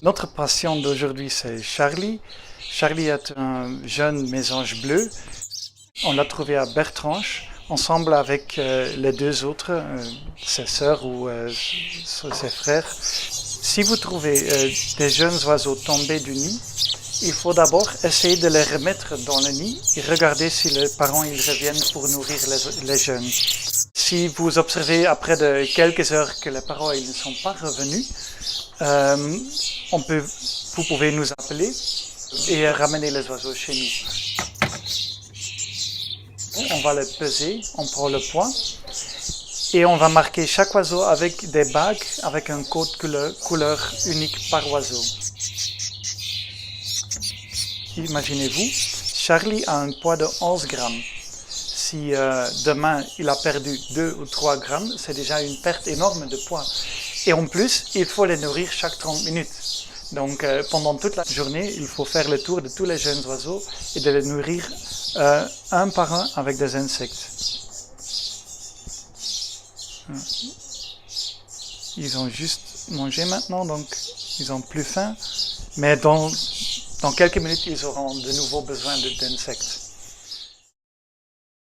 Notre patient d'aujourd'hui, c'est Charlie. Charlie est un jeune mésange bleu. On l'a trouvé à Bertrange, ensemble avec les deux autres, ses sœurs ou ses frères. Si vous trouvez des jeunes oiseaux tombés du nid, il faut d'abord essayer de les remettre dans le nid et regarder si les parents ils reviennent pour nourrir les jeunes. Si vous observez après de quelques heures que les parents ils ne sont pas revenus, vous pouvez nous appeler et ramener les oiseaux chez nous. On va les peser, on prend le poids et on va marquer chaque oiseau avec des bagues avec un code couleur unique par oiseau. Imaginez-vous, Charlie a un poids de 11 grammes. Si demain il a perdu 2 ou 3 grammes, c'est déjà une perte énorme de poids. Et en plus, il faut les nourrir chaque 30 minutes. Donc pendant toute la journée, il faut faire le tour de tous les jeunes oiseaux et de les nourrir un par un avec des insectes. Ils ont juste mangé maintenant, donc ils ont plus faim. Mais dans quelques minutes, ils auront de nouveau besoin d'insectes.